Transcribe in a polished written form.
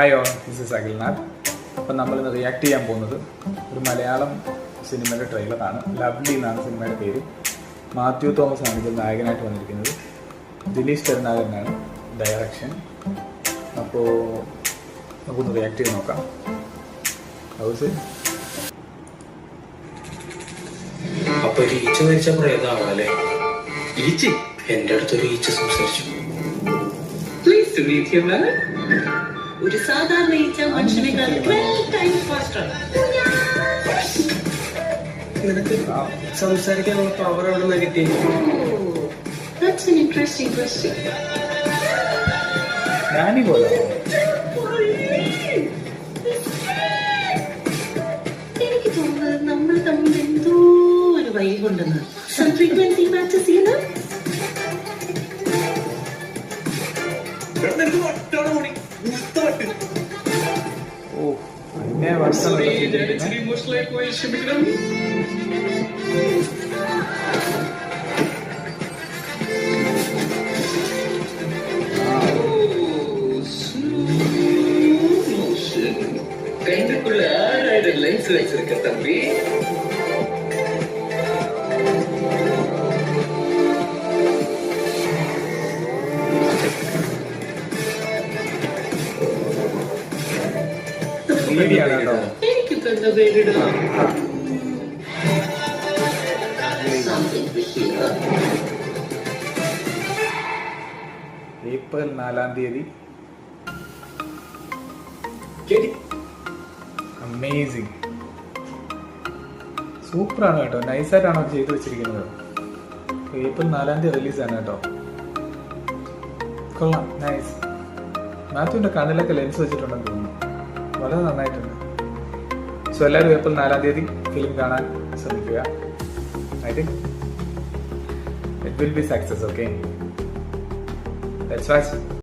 Hi all, this is Akhilnath. അപ്പം നമ്മളിന്ന് react ചെയ്യാൻ പോകുന്നത് ഒരു മലയാളം സിനിമയുടെ ട്രെയിലറാണ്. ലവ്ലി എന്നാണ് സിനിമയുടെ പേര്. മാത്യു തോമസ് ആണ് ഇതിൽ നായകനായിട്ട് വന്നിരിക്കുന്നത്. ദിലീഷ് കരുണാകരനാണ് ഡയറക്ഷൻ. അപ്പോൾ നമുക്കൊന്ന് റിയാക്ട് ചെയ്ത് നോക്കാം. ഹൗസ് അപ്പൊ ഈച്ച മരിച്ച പ്രേതാണല്ലേ? ഈച്ച എന്റെ അടുത്തൊരു ഈച്ച സംസാരിച്ചു. ഒരു സാധാരണ ഈച്ച മനുഷ്യനേക്കാൾ 12 times faster. നിനക്ക് സംസാരിക്കാനുള്ള പവർ എവിടെ നിന്ന് കിട്ടി? That's an interesting question. ഞാനീ പോലെ എനിക്ക് തോന്നുന്നത് നമ്മൾ തമ്മിൽ എന്തോ ഒരു വൈബുണ്ടെന്ന്. Some frequency matches, you know? ഓ പിന്നെ വർഷം கைக்குள்ள ஆறாயிரம் லைன்ஸ் வச்சிருக்க தம்பி. എനിക്ക് തന്നെ പേരിടുക. ഏപ്രിൽ 4-ാം തീയതി. അമേസിങ്, സൂപ്പറാണ് കേട്ടോ. നൈസായിട്ടാണ് അത് ചെയ്ത് വെച്ചിരിക്കുന്നത്. ഏപ്രിൽ 4-ാം തീയതി റിലീസാണ് കേട്ടോ. കൊള്ളാം, നൈസ്. മാത്യുവിൻ്റെ കണ്ണിലൊക്കെ ലെൻസ് വെച്ചിട്ടുണ്ടെന്ന് തോന്നുന്നു. വളരെ നന്നായിട്ടുണ്ട്. സോ എല്ലാവരും ഏപ്രിൽ 4-ാം തീയതി ഫിലിം കാണാൻ ശ്രമിക്കുക. I think it will be success. Okay, let's watch.